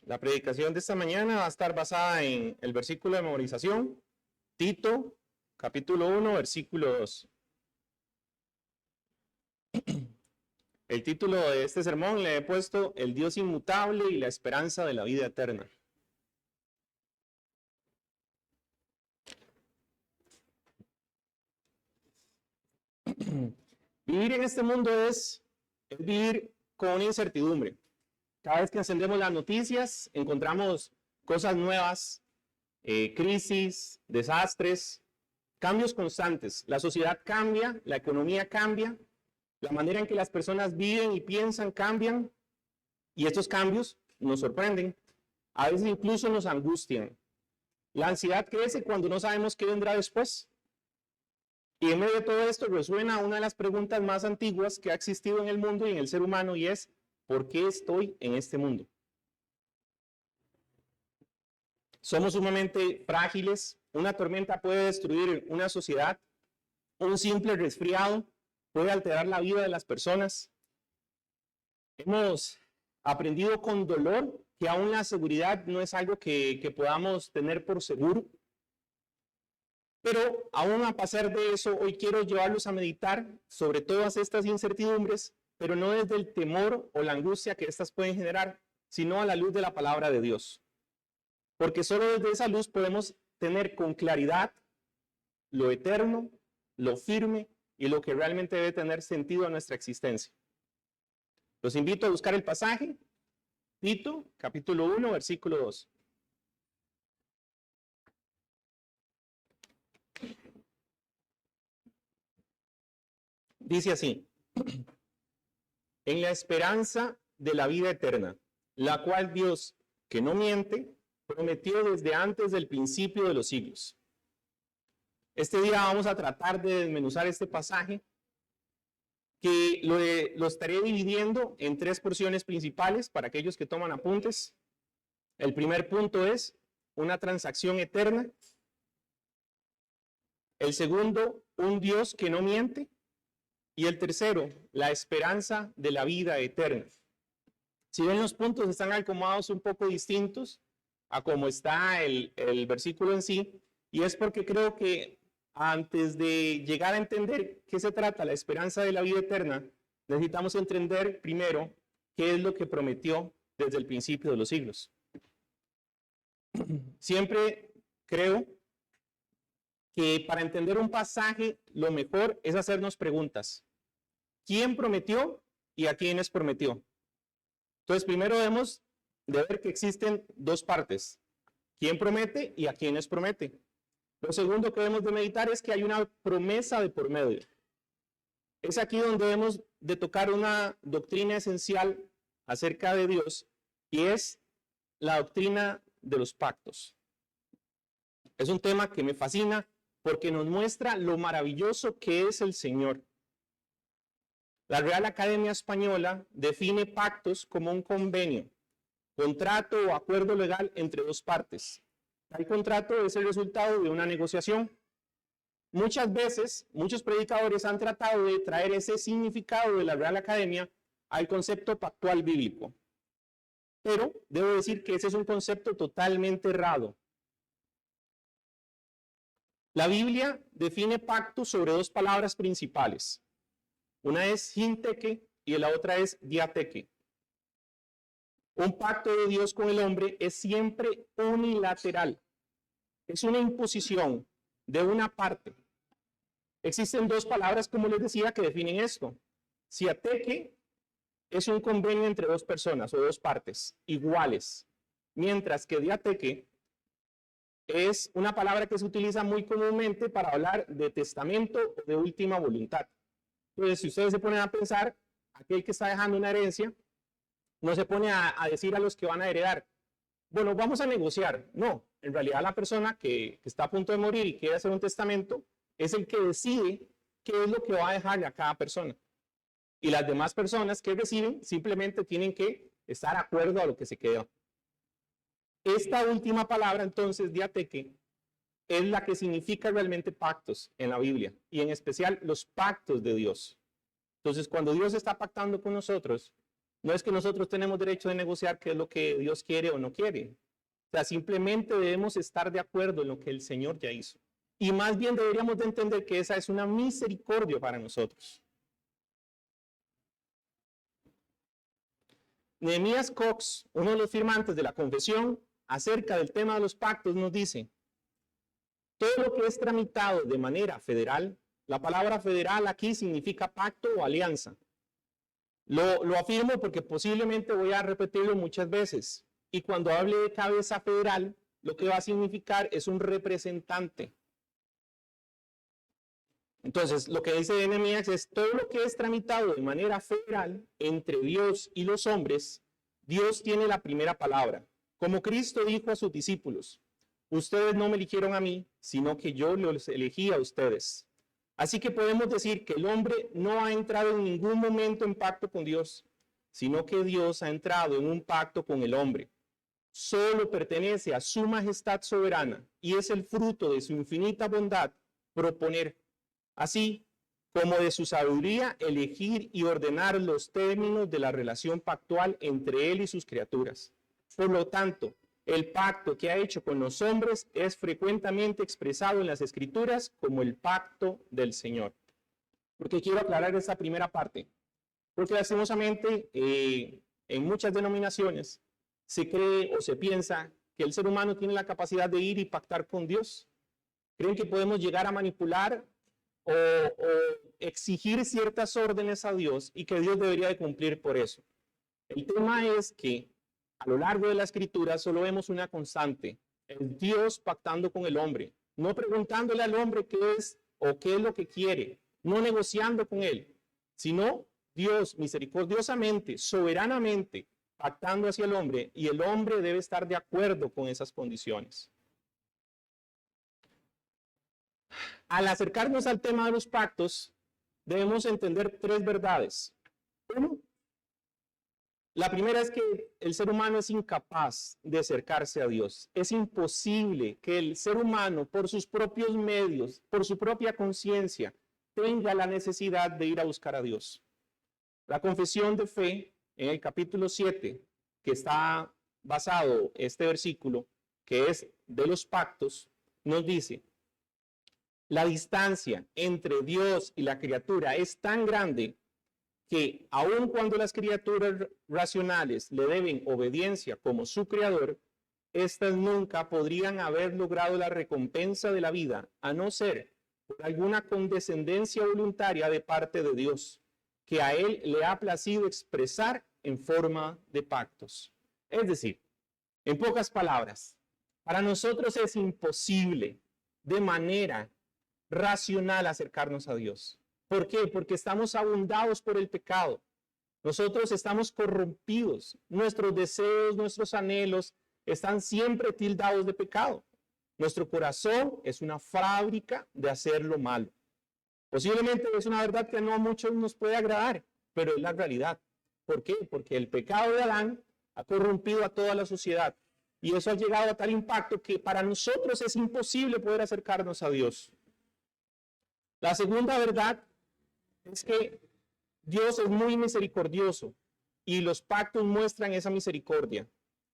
La predicación de esta mañana va a estar basada en el versículo de memorización, Tito, capítulo 1, versículo 2. El título de este sermón le he puesto El Dios inmutable y la esperanza de la vida eterna. Vivir en este mundo es vivir con una incertidumbre. Cada vez que encendemos las noticias, encontramos cosas nuevas, crisis, desastres, cambios constantes. La sociedad cambia, la economía cambia, la manera en que las personas viven y piensan cambian, y estos cambios nos sorprenden. A veces incluso nos angustian. La ansiedad crece cuando no sabemos qué vendrá después. Y en medio de todo esto resuena una de las preguntas más antiguas que ha existido en el mundo y en el ser humano, y es: ¿por qué estoy en este mundo? Somos sumamente frágiles. Una tormenta puede destruir una sociedad. Un simple resfriado puede alterar la vida de las personas. Hemos aprendido con dolor que aún la seguridad no es algo que podamos tener por seguro. Pero aún a pesar de eso, hoy quiero llevarlos a meditar sobre todas estas incertidumbres, pero no desde el temor o la angustia que estas pueden generar, sino a la luz de la palabra de Dios. Porque solo desde esa luz podemos tener con claridad lo eterno, lo firme y lo que realmente debe tener sentido a nuestra existencia. Los invito a buscar el pasaje, Tito, capítulo 1, versículo 2. Dice así: en la esperanza de la vida eterna, la cual Dios, que no miente, prometió desde antes del principio de los siglos. Este día vamos a tratar de desmenuzar este pasaje, que lo estaré dividiendo en tres porciones principales para aquellos que toman apuntes. El primer punto es una transacción eterna. El segundo, un Dios que no miente. Y el tercero, la esperanza de la vida eterna. Si ven, los puntos están acomodados un poco distintos a cómo está el versículo en sí, y es porque creo que antes de llegar a entender qué se trata la esperanza de la vida eterna, necesitamos entender primero qué es lo que prometió desde el principio de los siglos. Siempre creo que para entender un pasaje lo mejor es hacernos preguntas. ¿Quién prometió y a quiénes prometió? Entonces, primero debemos de ver que existen dos partes: quién promete y a quiénes promete. Lo segundo que debemos de meditar es que hay una promesa de por medio. Es aquí donde debemos de tocar una doctrina esencial acerca de Dios, y es la doctrina de los pactos. Es un tema que me fascina porque nos muestra lo maravilloso que es el Señor. La Real Academia Española define pactos como un convenio, contrato o acuerdo legal entre dos partes. El contrato es el resultado de una negociación. Muchas veces, muchos predicadores han tratado de traer ese significado de la Real Academia al concepto pactual bíblico. Pero debo decir que ese es un concepto totalmente errado. La Biblia define pacto sobre dos palabras principales. Una es sinteke y la otra es diateke. Un pacto de Dios con el hombre es siempre unilateral. Es una imposición de una parte. Existen dos palabras, como les decía, que definen esto. Siateke es un convenio entre dos personas o dos partes iguales, mientras que diateke es una palabra que se utiliza muy comúnmente para hablar de testamento o de última voluntad. Entonces, si ustedes se ponen a pensar, aquel que está dejando una herencia no se pone a decir a los que van a heredar: bueno, vamos a negociar. No, en realidad la persona que está a punto de morir y quiere hacer un testamento es el que decide qué es lo que va a dejarle a cada persona. Y las demás personas que reciben simplemente tienen que estar de acuerdo a lo que se quedó. Esta última palabra, entonces, diateke, es la que significa realmente pactos en la Biblia, y en especial los pactos de Dios. Entonces, cuando Dios está pactando con nosotros, No es que nosotros tenemos derecho de negociar qué es lo que Dios quiere o no quiere. O sea, simplemente debemos estar de acuerdo en lo que el Señor ya hizo. Y más bien deberíamos de entender que esa es una misericordia para nosotros. Nehemías Cox, uno de los firmantes de la confesión, acerca del tema de los pactos, nos dice: todo lo que es tramitado de manera federal, la palabra federal aquí significa pacto o alianza. Lo afirmo porque posiblemente voy a repetirlo muchas veces. Y cuando hable de cabeza federal, lo que va a significar es un representante. Entonces, lo que dice Nehemías es: todo lo que es tramitado de manera federal entre Dios y los hombres, Dios tiene la primera palabra. Como Cristo dijo a sus discípulos: ustedes no me eligieron a mí, sino que yo los elegí a ustedes. Así que podemos decir que el hombre no ha entrado en ningún momento en pacto con Dios, sino que Dios ha entrado en un pacto con el hombre. Solo pertenece a su majestad soberana y es el fruto de su infinita bondad proponer, así como de su sabiduría, elegir y ordenar los términos de la relación pactual entre él y sus criaturas. Por lo tanto, el pacto que ha hecho con los hombres es frecuentemente expresado en las Escrituras como el pacto del Señor. Porque quiero aclarar esta primera parte. Porque lastimosamente en muchas denominaciones se cree o se piensa que el ser humano tiene la capacidad de ir y pactar con Dios. Creen que podemos llegar a manipular o exigir ciertas órdenes a Dios y que Dios debería de cumplir por eso. El tema es que a lo largo de la escritura solo vemos una constante: el Dios pactando con el hombre, no preguntándole al hombre qué es o qué es lo que quiere, no negociando con él, sino Dios misericordiosamente, soberanamente pactando hacia el hombre, y el hombre debe estar de acuerdo con esas condiciones. Al acercarnos al tema de los pactos, debemos entender tres verdades. Uno, la primera es que el ser humano es incapaz de acercarse a Dios. Es imposible que el ser humano, por sus propios medios, por su propia conciencia, tenga la necesidad de ir a buscar a Dios. La confesión de fe, en el capítulo 7, que está basado este versículo, que es de los pactos, nos dice: la distancia entre Dios y la criatura es tan grande que aun cuando las criaturas racionales le deben obediencia como su creador, éstas nunca podrían haber logrado la recompensa de la vida, a no ser por alguna condescendencia voluntaria de parte de Dios, que a él le ha placido expresar en forma de pactos. Es decir, en pocas palabras, para nosotros es imposible de manera racional acercarnos a Dios. ¿Por qué? Porque estamos abundados por el pecado. Nosotros estamos corrompidos. Nuestros deseos, nuestros anhelos están siempre tildados de pecado. Nuestro corazón es una fábrica de hacer lo malo. Posiblemente es una verdad que no a muchos nos puede agradar, pero es la realidad. ¿Por qué? Porque el pecado de Adán ha corrompido a toda la sociedad. Y eso ha llegado a tal impacto que para nosotros es imposible poder acercarnos a Dios. La segunda verdad es que Dios es muy misericordioso y los pactos muestran esa misericordia.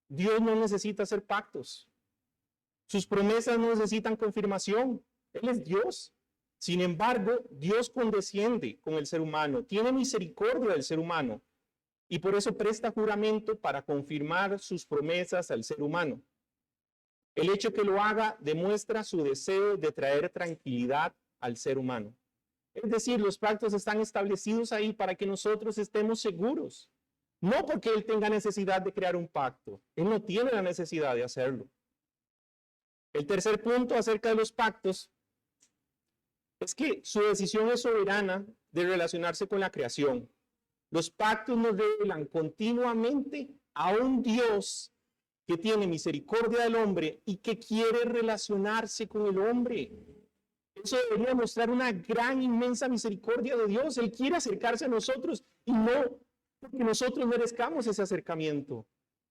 Dios no necesita hacer pactos. Sus promesas no necesitan confirmación. Él es Dios. Sin embargo, Dios condesciende con el ser humano, tiene misericordia del ser humano y por eso presta juramento para confirmar sus promesas al ser humano. El hecho que lo haga demuestra su deseo de traer tranquilidad al ser humano. Es decir, los pactos están establecidos ahí para que nosotros estemos seguros. No porque Él tenga necesidad de crear un pacto. Él no tiene la necesidad de hacerlo. El tercer punto acerca de los pactos es que su decisión es soberana de relacionarse con la creación. Los pactos nos revelan continuamente a un Dios que tiene misericordia del hombre y que quiere relacionarse con el hombre. Eso debería mostrar una gran, inmensa misericordia de Dios. Él quiere acercarse a nosotros y no porque nosotros merezcamos ese acercamiento.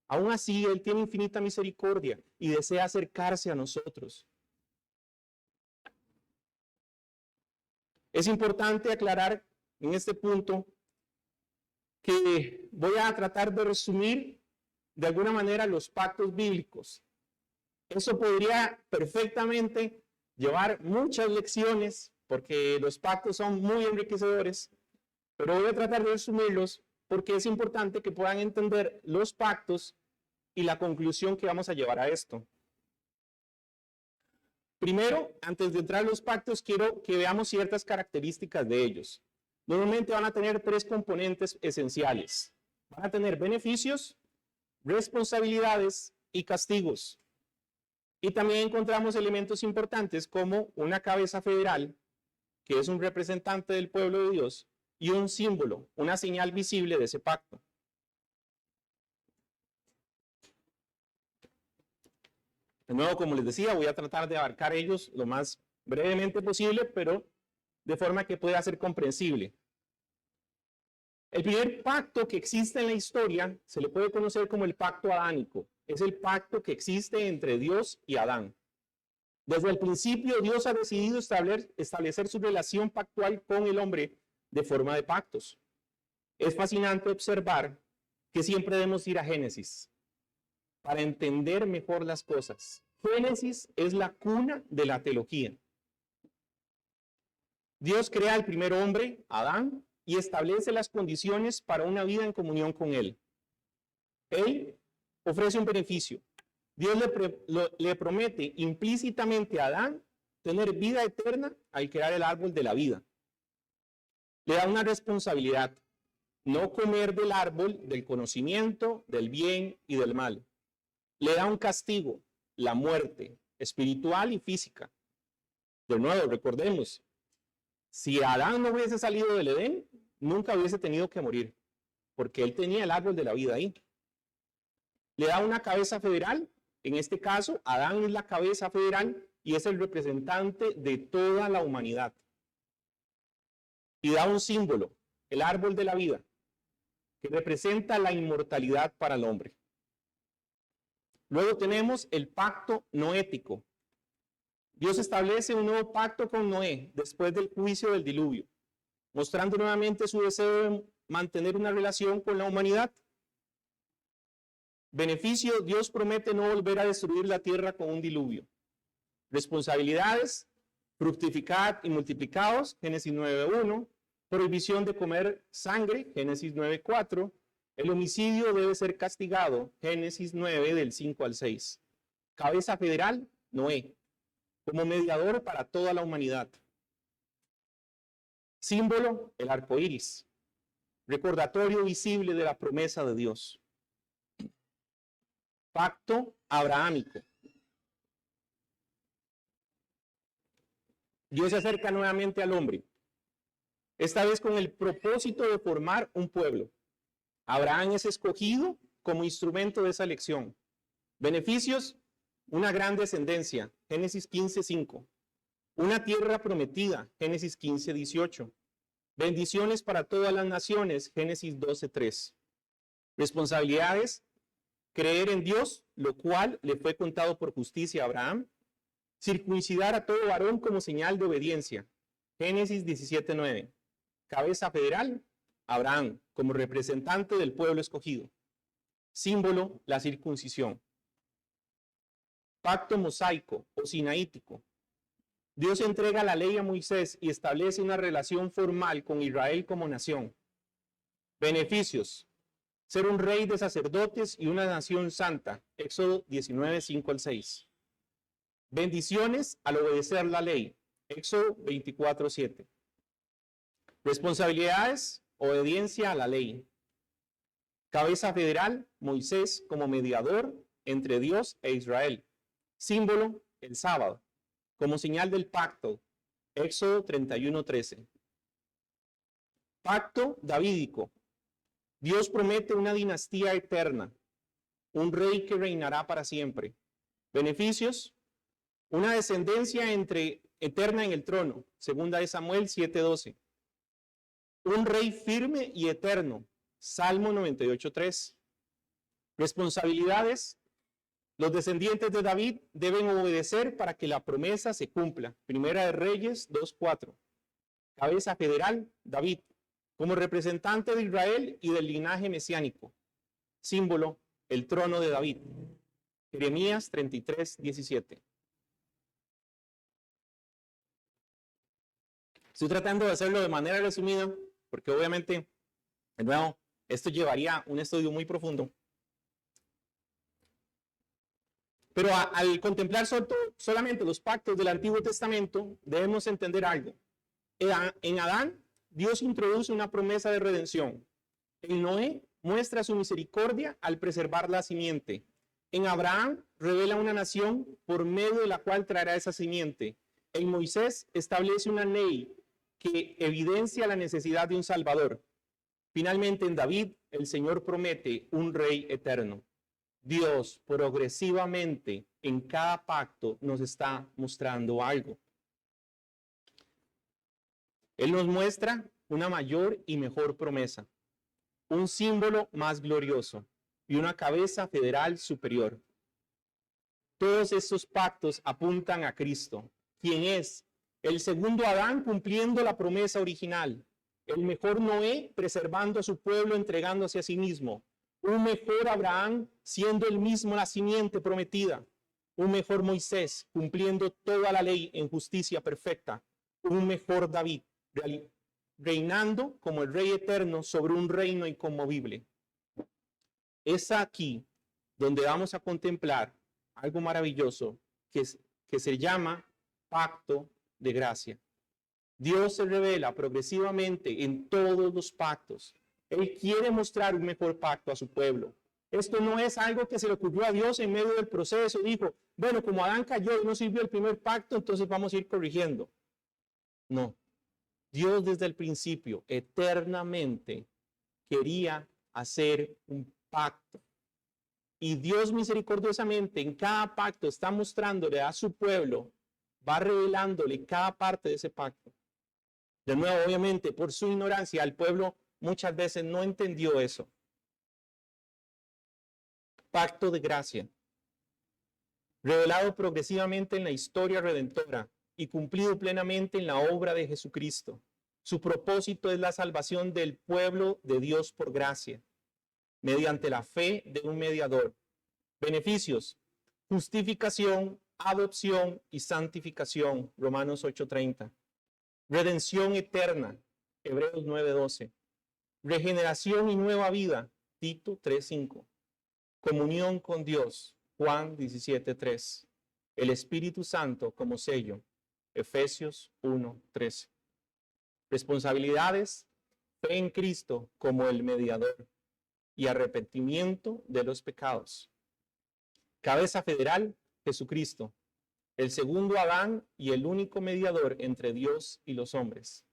Aún así, Él tiene infinita misericordia y desea acercarse a nosotros. Es importante aclarar en este punto que voy a tratar de resumir de alguna manera los pactos bíblicos. Eso podría perfectamente llevar muchas lecciones porque los pactos son muy enriquecedores, pero voy a tratar de resumirlos porque es importante que puedan entender los pactos y la conclusión que vamos a llevar a esto. Primero, antes de entrar a los pactos, quiero que veamos ciertas características de ellos. Normalmente van a tener tres componentes esenciales. Van a tener beneficios, responsabilidades y castigos. Y también encontramos elementos importantes como una cabeza federal, que es un representante del pueblo de Dios, y un símbolo, una señal visible de ese pacto. De nuevo, como les decía, voy a tratar de abarcar ellos lo más brevemente posible, pero de forma que pueda ser comprensible. El primer pacto que existe en la historia se le puede conocer como el pacto adánico. Es el pacto que existe entre Dios y Adán. Desde el principio, Dios ha decidido establecer su relación pactual con el hombre de forma de pactos. Es fascinante observar que siempre debemos ir a Génesis para entender mejor las cosas. Génesis es la cuna de la teología. Dios crea al primer hombre, Adán, y establece las condiciones para una vida en comunión con él. Él ofrece un beneficio. Dios le promete implícitamente a Adán tener vida eterna al crear el árbol de la vida. Le da una responsabilidad, no comer del árbol del conocimiento, del bien y del mal. Le da un castigo, la muerte espiritual y física. De nuevo, recordemos, si Adán no hubiese salido del Edén, nunca hubiese tenido que morir, porque él tenía el árbol de la vida ahí. Le da una cabeza federal, en este caso, Adán es la cabeza federal y es el representante de toda la humanidad. Y da un símbolo, el árbol de la vida, que representa la inmortalidad para el hombre. Luego tenemos el pacto noético. Dios establece un nuevo pacto con Noé después del juicio del diluvio, mostrando nuevamente su deseo de mantener una relación con la humanidad. Beneficio, Dios promete no volver a destruir la tierra con un diluvio. Responsabilidades, fructificad y multiplicaos, Génesis 9:1. Prohibición de comer sangre, Génesis 9:4. El homicidio debe ser castigado, Génesis 9 del 5 al 6. Cabeza federal, Noé, como mediador para toda la humanidad. Símbolo, el arco iris, recordatorio visible de la promesa de Dios. Pacto abrahámico. Dios se acerca nuevamente al hombre, esta vez con el propósito de formar un pueblo. Abraham es escogido como instrumento de esa elección. Beneficios, una gran descendencia, Génesis 15:5. Una tierra prometida, Génesis 15:18. Bendiciones para todas las naciones, Génesis 12:3. Responsabilidades, creer en Dios, lo cual le fue contado por justicia a Abraham. Circuncidar a todo varón como señal de obediencia, Génesis 17:9. Cabeza federal, Abraham, como representante del pueblo escogido. Símbolo, la circuncisión. Pacto mosaico o sinaítico. Dios entrega la ley a Moisés y establece una relación formal con Israel como nación. Beneficios, ser un rey de sacerdotes y una nación santa, Éxodo 19:5 al 6. Bendiciones al obedecer la ley, Éxodo 24:7. Responsabilidades, obediencia a la ley. Cabeza federal, Moisés como mediador entre Dios e Israel. Símbolo, el sábado, como señal del pacto, Éxodo 31:13. Pacto davídico. Dios promete una dinastía eterna, un rey que reinará para siempre. Beneficios, una descendencia eterna en el trono, segunda de Samuel 7:12. Un rey firme y eterno, Salmo 98:3. Responsabilidades, los descendientes de David deben obedecer para que la promesa se cumpla, Primera de Reyes 2:4. Cabeza federal, David, como representante de Israel y del linaje mesiánico. Símbolo, el trono de David. Jeremías 33, 17. Estoy tratando de hacerlo de manera resumida, porque obviamente, de nuevo, esto llevaría un estudio muy profundo. Pero al contemplar solamente los pactos del Antiguo Testamento, debemos entender algo. En Adán, Dios introduce una promesa de redención. En Noé, muestra su misericordia al preservar la simiente. En Abraham, revela una nación por medio de la cual traerá esa simiente. En Moisés, establece una ley que evidencia la necesidad de un Salvador. Finalmente, en David, el Señor promete un rey eterno. Dios progresivamente en cada pacto nos está mostrando algo. Él nos muestra una mayor y mejor promesa, un símbolo más glorioso y una cabeza federal superior. Todos estos pactos apuntan a Cristo, quien es el segundo Adán cumpliendo la promesa original, el mejor Noé preservando a su pueblo entregándose a sí mismo, un mejor Abraham siendo el mismo la simiente prometida, un mejor Moisés cumpliendo toda la ley en justicia perfecta, un mejor David reinando como el rey eterno sobre un reino inconmovible. Es aquí donde vamos a contemplar algo maravilloso que se llama pacto de gracia. Dios se revela progresivamente en todos los pactos. Él quiere mostrar un mejor pacto a su pueblo. Esto no es algo que se le ocurrió a Dios en medio del proceso. Dijo, bueno, como Adán cayó y no sirvió el primer pacto, entonces vamos a ir corrigiendo. No. Dios desde el principio, eternamente, quería hacer un pacto. Y Dios misericordiosamente en cada pacto está mostrándole a su pueblo, va revelándole cada parte de ese pacto. De nuevo, obviamente, por su ignorancia, el pueblo muchas veces no entendió eso. Pacto de gracia, revelado progresivamente en la historia redentora y cumplido plenamente en la obra de Jesucristo. Su propósito es la salvación del pueblo de Dios por gracia, mediante la fe de un mediador. Beneficios, justificación, adopción y santificación, Romanos 8:30. Redención eterna, Hebreos 9:12. Regeneración y nueva vida, Tito 3:5. Comunión con Dios, Juan 17:3. El Espíritu Santo como sello, Efesios 1:13. Responsabilidades, fe en Cristo como el mediador y arrepentimiento de los pecados. Cabeza federal, Jesucristo, el segundo Adán y el único mediador entre Dios y los hombres.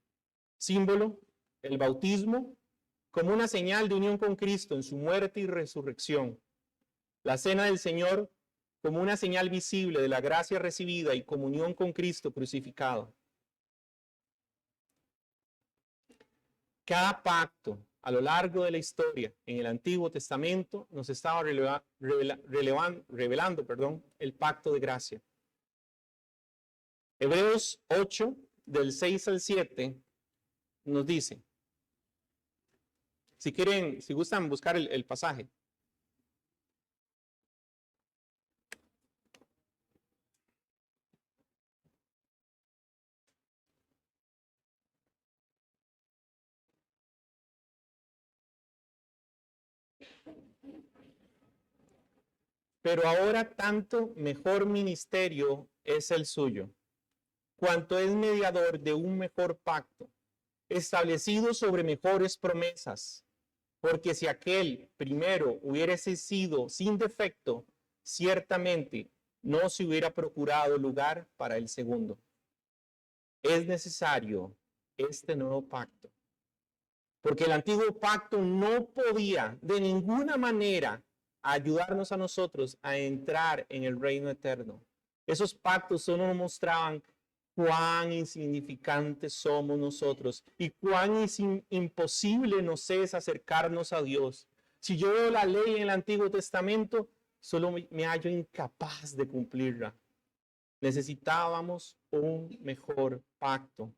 Símbolo, el bautismo, como una señal de unión con Cristo en su muerte y resurrección. La cena del Señor, como una señal visible de la gracia recibida y comunión con Cristo crucificado. Cada pacto a lo largo de la historia en el Antiguo Testamento nos estaba revelando el pacto de gracia. Hebreos 8, del 6 al 7, nos dice, si quieren, si gustan buscar el pasaje. Pero ahora tanto mejor ministerio es el suyo, cuanto es mediador de un mejor pacto, establecido sobre mejores promesas, porque si aquel primero hubiese sido sin defecto, ciertamente no se hubiera procurado lugar para el segundo. Es necesario este nuevo pacto, porque el antiguo pacto no podía de ninguna manera ayudarnos a nosotros a entrar en el reino eterno. Esos pactos solo nos mostraban cuán insignificantes somos nosotros y cuán imposible nos es acercarnos a Dios. Si yo veo la ley en el Antiguo Testamento, solo me hallo incapaz de cumplirla. Necesitábamos un mejor pacto.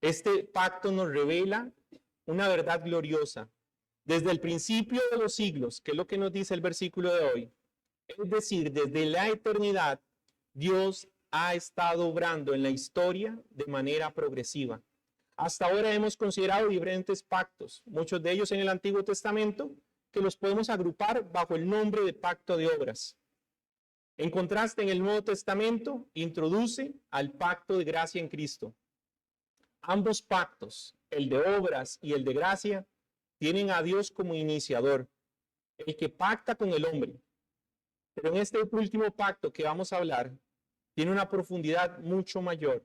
Este pacto nos revela una verdad gloriosa. Desde el principio de los siglos, que es lo que nos dice el versículo de hoy, es decir, desde la eternidad, Dios ha estado obrando en la historia de manera progresiva. Hasta ahora hemos considerado diferentes pactos, muchos de ellos en el Antiguo Testamento, que los podemos agrupar bajo el nombre de pacto de obras. En contraste, en el Nuevo Testamento, introduce al pacto de gracia en Cristo. Ambos pactos, el de obras y el de gracia, tienen a Dios como iniciador, el que pacta con el hombre. Pero en este último pacto que vamos a hablar, tiene una profundidad mucho mayor,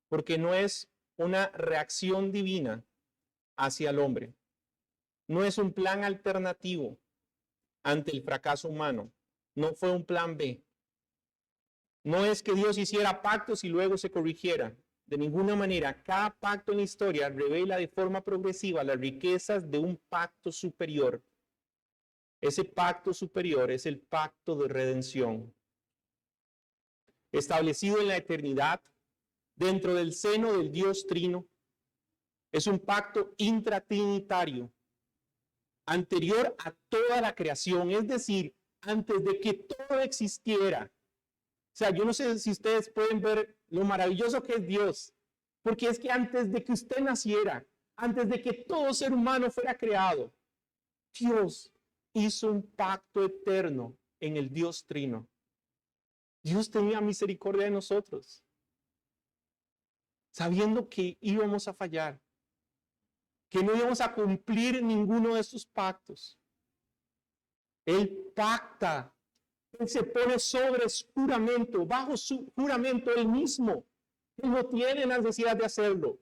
porque no es una reacción divina hacia el hombre. No es un plan alternativo ante el fracaso humano. No fue un plan B. No es que Dios hiciera pactos y luego se corrigiera. De ninguna manera, cada pacto en la historia revela de forma progresiva las riquezas de un pacto superior. Ese pacto superior es el pacto de redención, establecido en la eternidad, dentro del seno del Dios Trino. Es un pacto intratrinitario, anterior a toda la creación, es decir, antes de que todo existiera. O sea, yo no sé si ustedes pueden ver lo maravilloso que es Dios, porque es que antes de que usted naciera, antes de que todo ser humano fuera creado, Dios hizo un pacto eterno en el Dios Trino. Dios tenía misericordia de nosotros, sabiendo que íbamos a fallar, que no íbamos a cumplir ninguno de estos pactos. Él pacta. Él se pone sobre su juramento, bajo su juramento él mismo. Él no tiene la necesidad de hacerlo.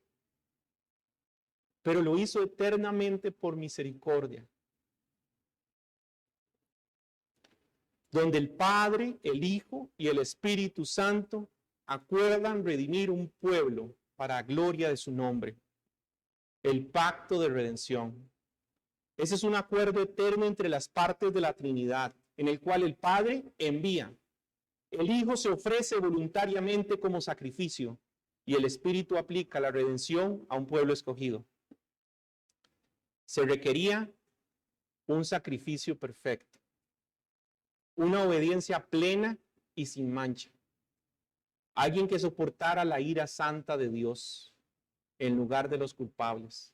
Pero lo hizo eternamente por misericordia. Donde el Padre, el Hijo y el Espíritu Santo acuerdan redimir un pueblo para gloria de su nombre. El pacto de redención. Ese es un acuerdo eterno entre las partes de la Trinidad, en el cual el Padre envía, el Hijo se ofrece voluntariamente como sacrificio y el Espíritu aplica la redención a un pueblo escogido. Se requería un sacrificio perfecto, una obediencia plena y sin mancha, alguien que soportara la ira santa de Dios en lugar de los culpables.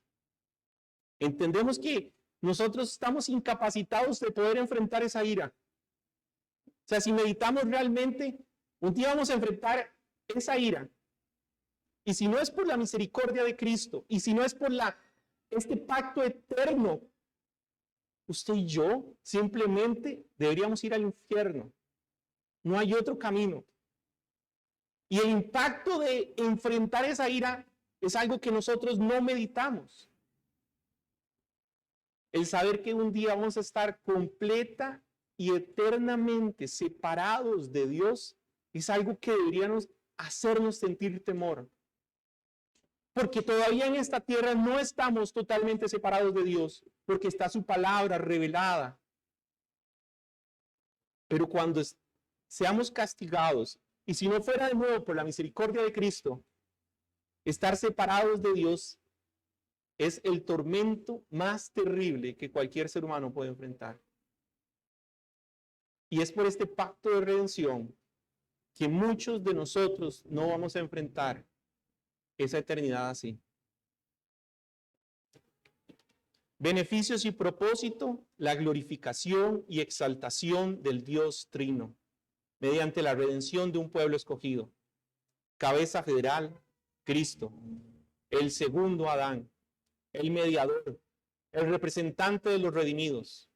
Entendemos que nosotros estamos incapacitados de poder enfrentar esa ira. O sea, si meditamos realmente, un día vamos a enfrentar esa ira. Y si no es por la misericordia de Cristo, y si no es por este pacto eterno, usted y yo simplemente deberíamos ir al infierno. No hay otro camino. Y el impacto de enfrentar esa ira es algo que nosotros no meditamos. El saber que un día vamos a estar completa y eternamente separados de Dios es algo que deberíamos hacernos sentir temor. Porque todavía en esta tierra no estamos totalmente separados de Dios, porque está su palabra revelada. Pero cuando seamos castigados, y si no fuera de nuevo por la misericordia de Cristo, estar separados de Dios es el tormento más terrible que cualquier ser humano puede enfrentar. Y es por este pacto de redención que muchos de nosotros no vamos a enfrentar esa eternidad así. Beneficios y propósito, la glorificación y exaltación del Dios Trino, mediante la redención de un pueblo escogido. Cabeza federal, Cristo, el segundo Adán, el mediador, el representante de los redimidos.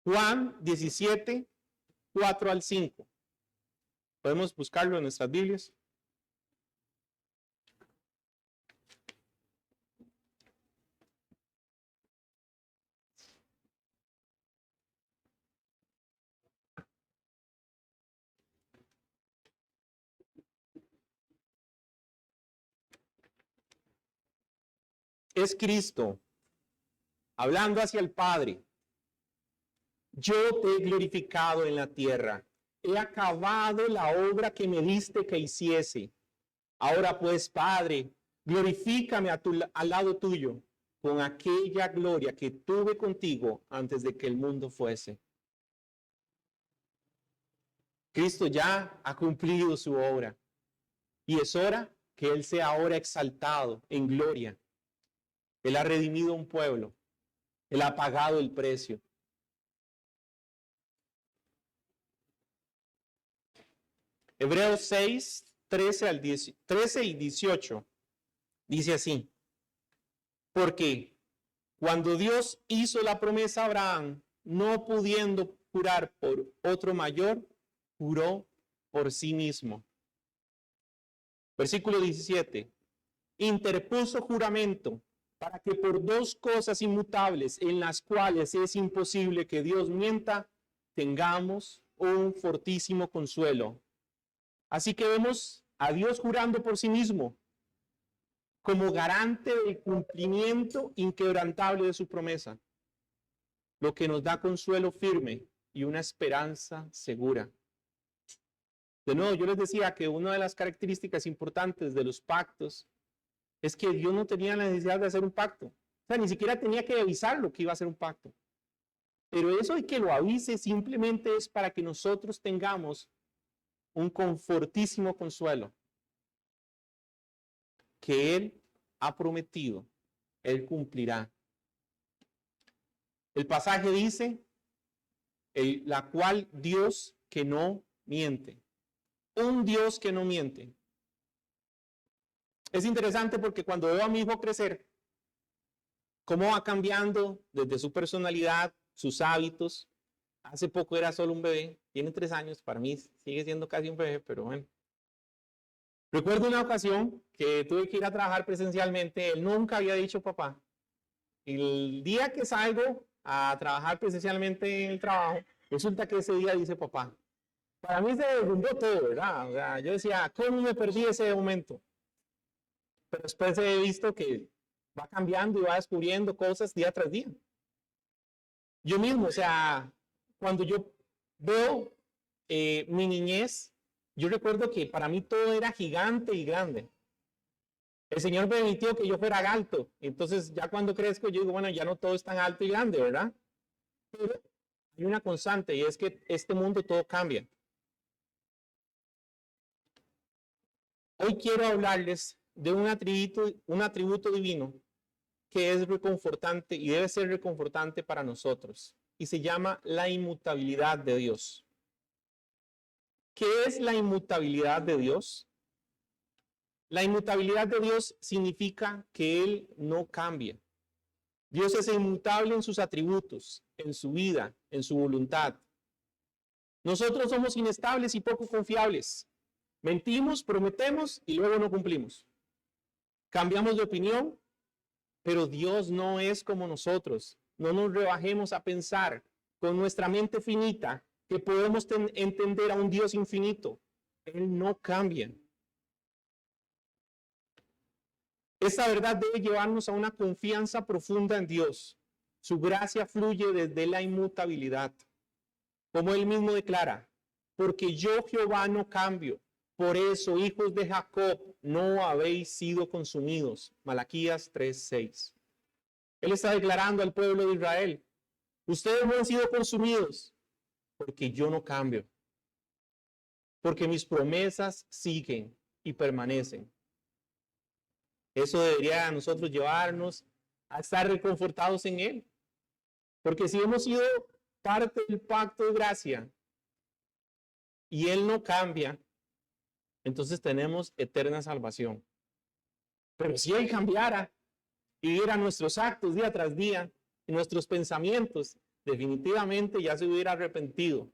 Juan 17, 4 al 5. Podemos buscarlo en nuestras Biblias. Es Cristo hablando hacia el Padre. Yo te he glorificado en la tierra. He acabado la obra que me diste que hiciese. Ahora pues, Padre, glorifícame al lado tuyo con aquella gloria que tuve contigo antes de que el mundo fuese. Cristo ya ha cumplido su obra y es hora que Él sea ahora exaltado en gloria. Él ha redimido un pueblo. Él ha pagado el precio. Hebreos 6, 13 y 18 dice así: porque cuando Dios hizo la promesa a Abraham, no pudiendo jurar por otro mayor, juró por sí mismo. Versículo 17. Interpuso juramento para que por dos cosas inmutables en las cuales es imposible que Dios mienta, tengamos un fortísimo consuelo. Así que vemos a Dios jurando por sí mismo como garante del cumplimiento inquebrantable de su promesa, lo que nos da consuelo firme y una esperanza segura. De nuevo, yo les decía que una de las características importantes de los pactos es que Dios no tenía la necesidad de hacer un pacto. O sea, ni siquiera tenía que avisarlo que iba a hacer un pacto. Pero eso de que lo avise simplemente es para que nosotros tengamos un confortísimo consuelo que Él ha prometido, Él cumplirá. El pasaje dice, la cual Dios que no miente. Un Dios que no miente. Es interesante porque cuando veo a mi hijo crecer, cómo va cambiando desde su personalidad, sus hábitos. Hace poco era solo un bebé, tiene 3 años, para mí sigue siendo casi un bebé, pero bueno. Recuerdo una ocasión que tuve que ir a trabajar presencialmente, él nunca había dicho papá. El día que salgo a trabajar presencialmente en el trabajo, resulta que ese día dice papá. Para mí se derrumbó todo, ¿verdad? O sea, yo decía, ¿cómo me perdí ese momento? Pero después he visto que va cambiando y va descubriendo cosas día tras día. Yo mismo, o sea, cuando yo veo mi niñez, yo recuerdo que para mí todo era gigante y grande. El Señor me permitió que yo fuera alto. Entonces, ya cuando crezco, yo digo, bueno, ya no todo es tan alto y grande, ¿verdad? Pero hay una constante y es que este mundo todo cambia. Hoy quiero hablarles de un atributo divino que es reconfortante y debe ser reconfortante para nosotros. Y se llama la inmutabilidad de Dios. ¿Qué es la inmutabilidad de Dios? La inmutabilidad de Dios significa que Él no cambia. Dios es inmutable en sus atributos, en su vida, en su voluntad. Nosotros somos inestables y poco confiables. Mentimos, prometemos y luego no cumplimos. Cambiamos de opinión, pero Dios no es como nosotros. No nos rebajemos a pensar con nuestra mente finita que podemos entender a un Dios infinito. Él no cambia. Esta verdad debe llevarnos a una confianza profunda en Dios. Su gracia fluye desde la inmutabilidad. Como Él mismo declara, porque yo Jehová no cambio. Por eso, hijos de Jacob, no habéis sido consumidos. Malaquías 3:6. Él está declarando al pueblo de Israel, ustedes no han sido consumidos porque yo no cambio. Porque mis promesas siguen y permanecen. Eso debería a nosotros llevarnos a estar reconfortados en Él. Porque si hemos sido parte del pacto de gracia y Él no cambia, entonces tenemos eterna salvación. Pero si Él cambiara y viera nuestros actos día tras día y nuestros pensamientos, definitivamente ya se hubiera arrepentido.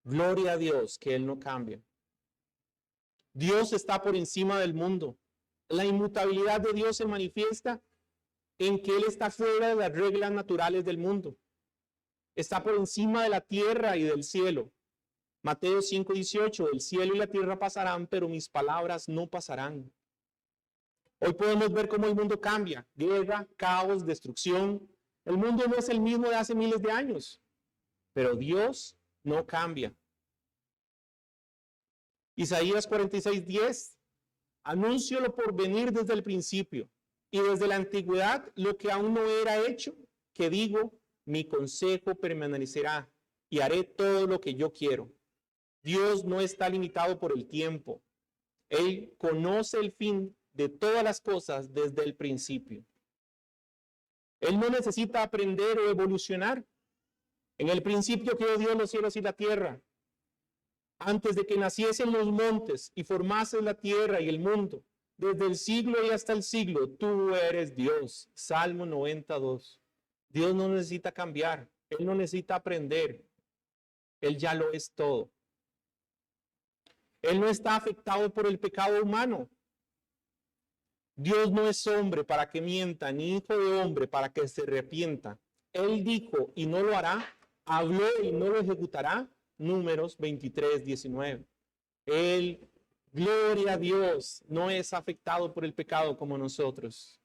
Gloria a Dios que Él no cambia. Dios está por encima del mundo. La inmutabilidad de Dios se manifiesta en que Él está fuera de las reglas naturales del mundo. Está por encima de la tierra y del cielo. Mateo 5:18, el cielo y la tierra pasarán, pero mis palabras no pasarán. Hoy podemos ver cómo el mundo cambia. Guerra, caos, destrucción. El mundo no es el mismo de hace miles de años, pero Dios no cambia. Isaías 46:10, anuncio lo por venir desde el principio y desde la antigüedad lo que aún no era hecho, que digo, mi consejo permanecerá y haré todo lo que yo quiero. Dios no está limitado por el tiempo. Él conoce el fin de todas las cosas desde el principio. Él no necesita aprender o evolucionar. En el principio creó Dios los cielos y la tierra. Antes de que naciesen los montes y formases la tierra y el mundo, desde el siglo y hasta el siglo, tú eres Dios. Salmo 92. Dios no necesita cambiar. Él no necesita aprender. Él ya lo es todo. Él no está afectado por el pecado humano. Dios no es hombre para que mienta, ni hijo de hombre para que se arrepienta. Él dijo y no lo hará, habló y no lo ejecutará. Números 23:19. Él, gloria a Dios, no es afectado por el pecado como nosotros.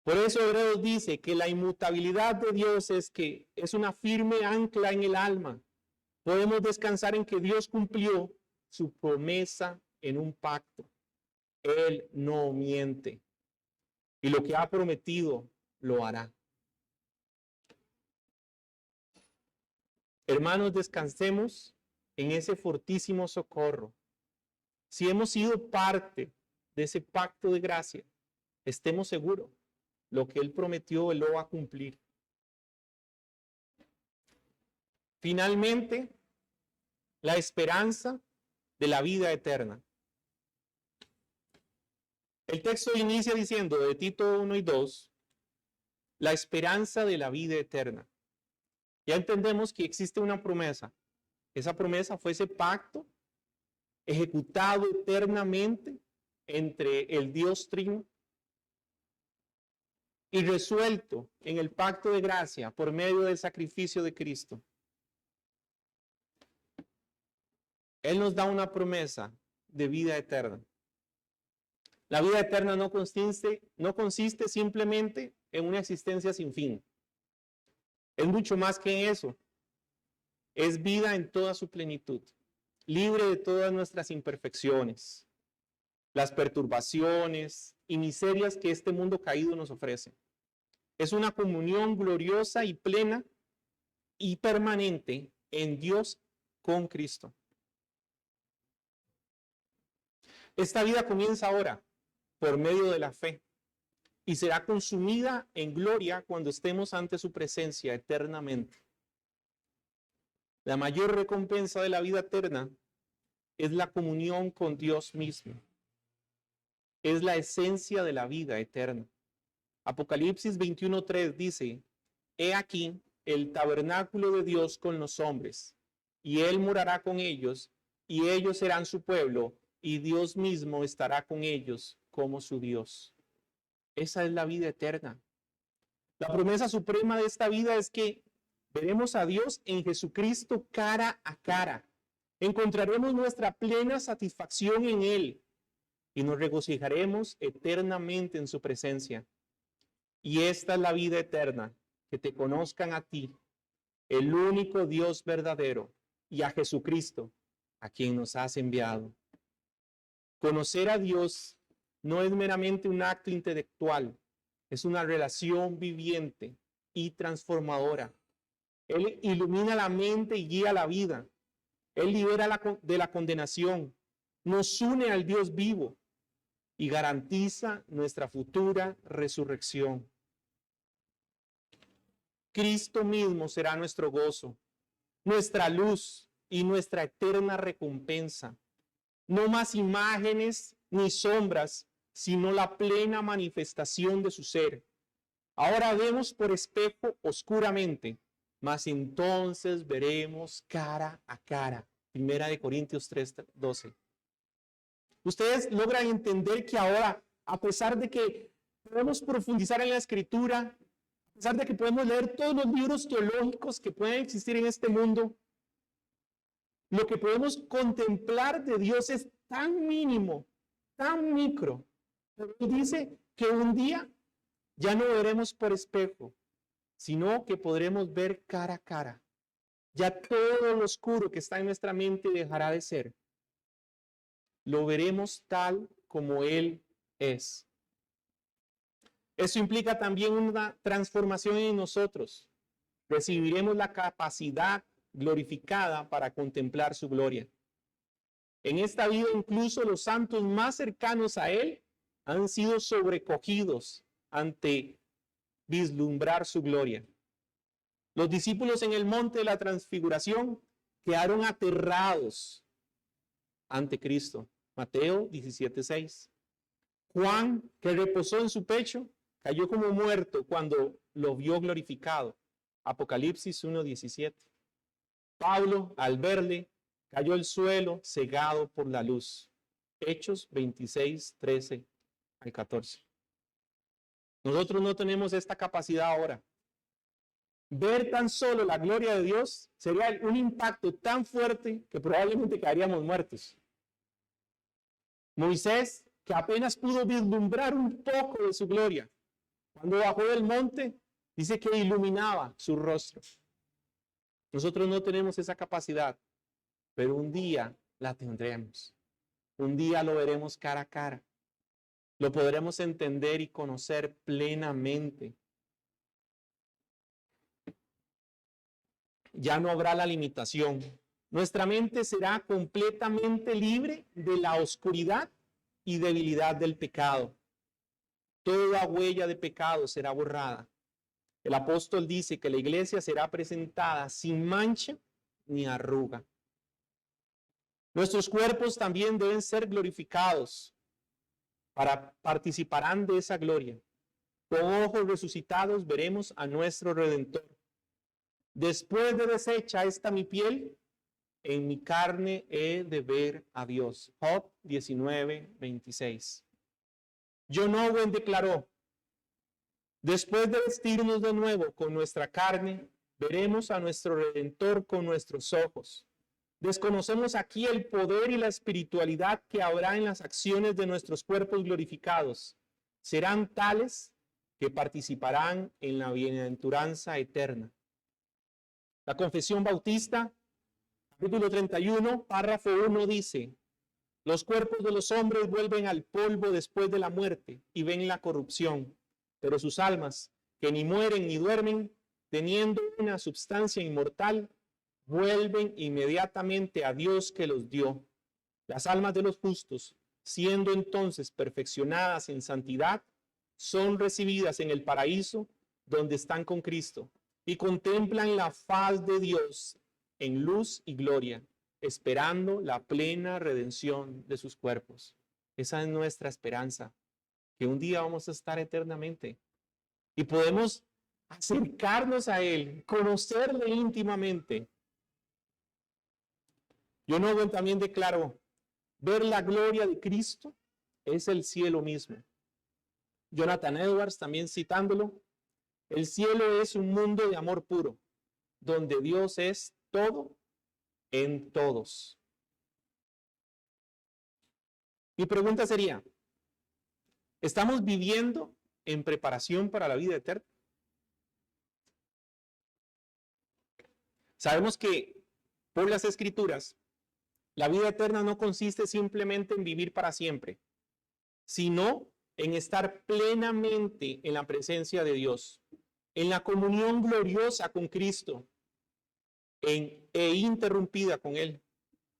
Por eso Hebreos dice que la inmutabilidad de Dios es una firme ancla en el alma. Podemos descansar en que Dios cumplió su promesa en un pacto. Él no miente. Y lo que ha prometido, lo hará. Hermanos, descansemos en ese fortísimo socorro. Si hemos sido parte de ese pacto de gracia, estemos seguros, lo que Él prometió, Él lo va a cumplir. Finalmente, la esperanza de la vida eterna. El texto inicia diciendo de Tito 1 y 2, la esperanza de la vida eterna. Ya entendemos que existe una promesa. Esa promesa fue ese pacto ejecutado eternamente entre el Dios Trino y resuelto en el pacto de gracia por medio del sacrificio de Cristo. Él nos da una promesa de vida eterna. La vida eterna no consiste simplemente en una existencia sin fin. Es mucho más que eso. Es vida en toda su plenitud, libre de todas nuestras imperfecciones, las perturbaciones y miserias que este mundo caído nos ofrece. Es una comunión gloriosa y plena y permanente en Dios con Cristo. Esta vida comienza ahora por medio de la fe y será consumida en gloria cuando estemos ante su presencia eternamente. La mayor recompensa de la vida eterna es la comunión con Dios mismo. Es la esencia de la vida eterna. Apocalipsis 21:3 dice, he aquí el tabernáculo de Dios con los hombres, y Él morará con ellos, y ellos serán su pueblo, y Dios mismo estará con ellos como su Dios. Esa es la vida eterna. La promesa suprema de esta vida es que veremos a Dios en Jesucristo cara a cara. Encontraremos nuestra plena satisfacción en Él y nos regocijaremos eternamente en su presencia. Y esta es la vida eterna, que te conozcan a ti, el único Dios verdadero, y a Jesucristo, a quien nos has enviado. Conocer a Dios no es meramente un acto intelectual, es una relación viviente y transformadora. Él ilumina la mente y guía la vida. Él libera de la condenación, nos une al Dios vivo y garantiza nuestra futura resurrección. Cristo mismo será nuestro gozo, nuestra luz y nuestra eterna recompensa. No más imágenes ni sombras, sino la plena manifestación de su ser. Ahora vemos por espejo oscuramente, mas entonces veremos cara a cara. 1 Corintios 3:12. Ustedes logran entender que ahora, a pesar de que podemos profundizar en la Escritura, a pesar de que podemos leer todos los libros teológicos que pueden existir en este mundo, lo que podemos contemplar de Dios es tan mínimo, tan micro. Pero Él dice que un día ya no veremos por espejo, sino que podremos ver cara a cara. Ya todo lo oscuro que está en nuestra mente dejará de ser. Lo veremos tal como Él es. Eso implica también una transformación en nosotros. Recibiremos la capacidad glorificada para contemplar su gloria. En esta vida, incluso los santos más cercanos a Él han sido sobrecogidos ante vislumbrar su gloria. Los discípulos en el monte de la transfiguración quedaron aterrados ante Cristo. Mateo 17:6. Juan, que reposó en su pecho, cayó como muerto cuando lo vio glorificado. Apocalipsis 1:17. Pablo, al verle, cayó al suelo cegado por la luz. Hechos 26:13 al 14. Nosotros no tenemos esta capacidad ahora. Ver tan solo la gloria de Dios sería un impacto tan fuerte que probablemente quedaríamos muertos. Moisés, que apenas pudo vislumbrar un poco de su gloria, cuando bajó del monte, dice que iluminaba su rostro. Nosotros no tenemos esa capacidad, pero un día la tendremos. Un día lo veremos cara a cara. Lo podremos entender y conocer plenamente. Ya no habrá la limitación. Nuestra mente será completamente libre de la oscuridad y debilidad del pecado. Toda huella de pecado será borrada. El apóstol dice que la iglesia será presentada sin mancha ni arruga. Nuestros cuerpos también deben ser glorificados. Participarán de esa gloria. Con ojos resucitados veremos a nuestro Redentor. Después de deshecha esta mi piel, en mi carne he de ver a Dios. Job 19:26. John Owen declaró: después de vestirnos de nuevo con nuestra carne, veremos a nuestro Redentor con nuestros ojos. Desconocemos aquí el poder y la espiritualidad que habrá en las acciones de nuestros cuerpos glorificados. Serán tales que participarán en la bienaventuranza eterna. La Confesión Bautista, capítulo 31, párrafo 1 dice: los cuerpos de los hombres vuelven al polvo después de la muerte y ven la corrupción, pero sus almas, que ni mueren ni duermen, teniendo una substancia inmortal, vuelven inmediatamente a Dios que los dio. Las almas de los justos, siendo entonces perfeccionadas en santidad, son recibidas en el paraíso donde están con Cristo y contemplan la faz de Dios en luz y gloria, esperando la plena redención de sus cuerpos. Esa es nuestra esperanza, que un día vamos a estar eternamente y podemos acercarnos a Él, conocerle íntimamente. John Owen también declaró: ver la gloria de Cristo es el cielo mismo. Jonathan Edwards, también citándolo: el cielo es un mundo de amor puro, donde Dios es todo en todos. Mi pregunta sería: ¿estamos viviendo en preparación para la vida eterna? Sabemos que por las Escrituras, la vida eterna no consiste simplemente en vivir para siempre, sino en estar plenamente en la presencia de Dios, en la comunión gloriosa con Cristo e interrumpida con Él.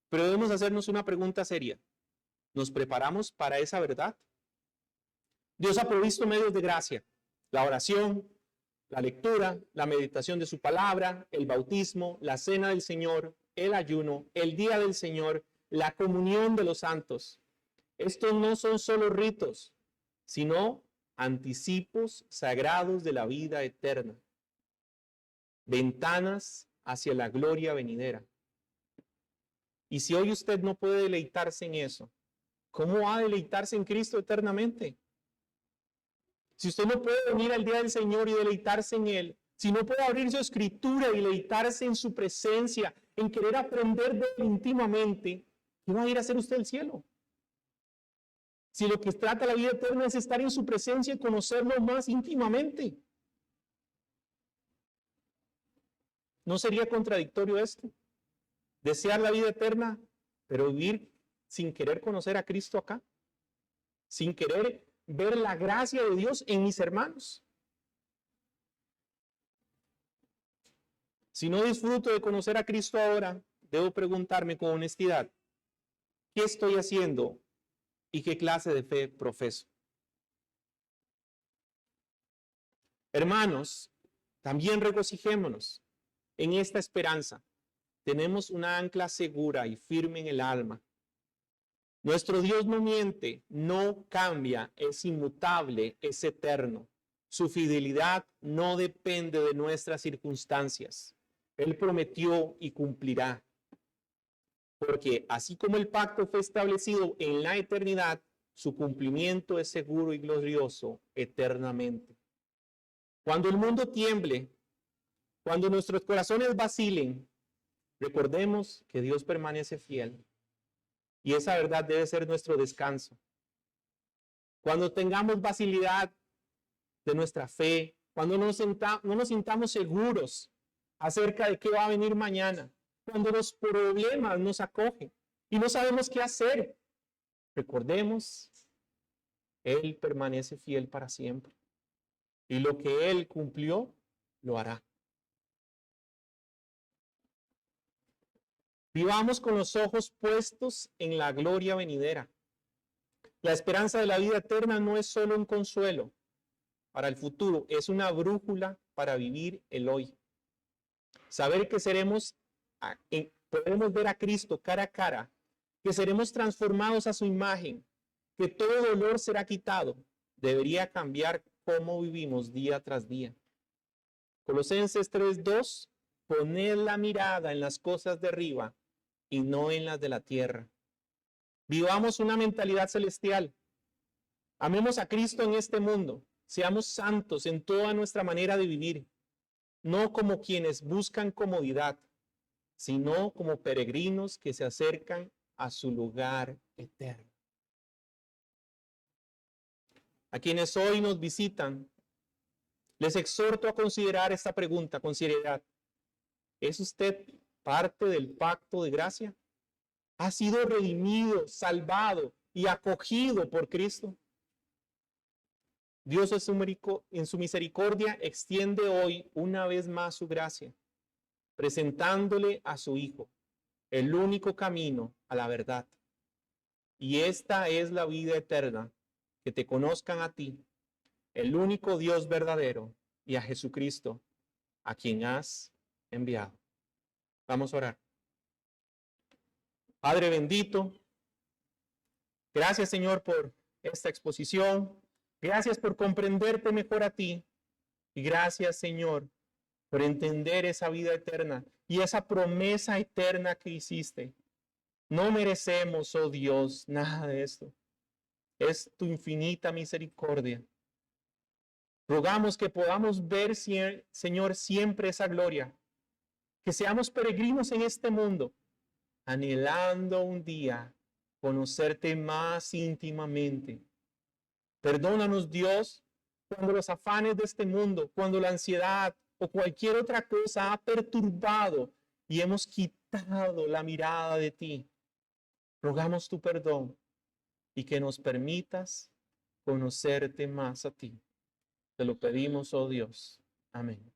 Pero debemos hacernos una pregunta seria: ¿nos preparamos para esa verdad? Dios ha provisto medios de gracia: la oración, la lectura, la meditación de su palabra, el bautismo, la cena del Señor, el ayuno, el día del Señor, la comunión de los santos. Estos no son solo ritos, sino anticipos sagrados de la vida eterna, ventanas hacia la gloria venidera. Y si hoy usted no puede deleitarse en eso, ¿cómo va a deleitarse en Cristo eternamente? Si usted no puede venir al día del Señor y deleitarse en Él, si no puede abrir su escritura y deleitarse en su presencia, en querer aprender de Él íntimamente, ¿qué va a ir a hacer usted al cielo? Si lo que trata la vida eterna es estar en su presencia y conocerlo más íntimamente. ¿No sería contradictorio esto? Desear la vida eterna, pero vivir sin querer conocer a Cristo acá, sin querer ver la gracia de Dios en mis hermanos. Si no disfruto de conocer a Cristo ahora, debo preguntarme con honestidad, ¿qué estoy haciendo y qué clase de fe profeso? Hermanos, también regocijémonos en esta esperanza. Tenemos una ancla segura y firme en el alma. Nuestro Dios no miente, no cambia, es inmutable, es eterno. Su fidelidad no depende de nuestras circunstancias. Él prometió y cumplirá. Porque así como el pacto fue establecido en la eternidad, su cumplimiento es seguro y glorioso eternamente. Cuando el mundo tiemble, cuando nuestros corazones vacilen, recordemos que Dios permanece fiel. Y esa verdad debe ser nuestro descanso. Cuando tengamos facilidad de nuestra fe, cuando no nos sintamos seguros acerca de qué va a venir mañana, cuando los problemas nos acogen y no sabemos qué hacer, recordemos, Él permanece fiel para siempre. Y lo que Él cumplió, lo hará. Vivamos con los ojos puestos en la gloria venidera. La esperanza de la vida eterna no es solo un consuelo para el futuro, es una brújula para vivir el hoy. Saber que podemos ver a Cristo cara a cara, que seremos transformados a su imagen, que todo dolor será quitado, debería cambiar cómo vivimos día tras día. Colosenses 3:2, poned la mirada en las cosas de arriba y no en las de la tierra. Vivamos una mentalidad celestial. Amemos a Cristo en este mundo. Seamos santos en toda nuestra manera de vivir, no como quienes buscan comodidad, sino como peregrinos que se acercan a su lugar eterno. A quienes hoy nos visitan, les exhorto a considerar esta pregunta con seriedad. ¿Es usted parte del pacto de gracia? ¿Ha sido redimido, salvado y acogido por Cristo? Dios en su misericordia extiende hoy una vez más su gracia, presentándole a su Hijo, el único camino a la verdad. Y esta es la vida eterna, que te conozcan a ti, el único Dios verdadero, y a Jesucristo, a quien has enviado. Vamos a orar. Padre bendito, gracias Señor por esta exposición. Gracias por comprenderte mejor a ti. Y gracias Señor por entender esa vida eterna y esa promesa eterna que hiciste. No merecemos, oh Dios, nada de esto. Es tu infinita misericordia. Rogamos que podamos ver, Señor, siempre esa gloria. Que seamos peregrinos en este mundo, anhelando un día conocerte más íntimamente. Perdónanos, Dios, cuando los afanes de este mundo, cuando la ansiedad o cualquier otra cosa ha perturbado y hemos quitado la mirada de ti. Rogamos tu perdón y que nos permitas conocerte más a ti. Te lo pedimos, oh Dios. Amén.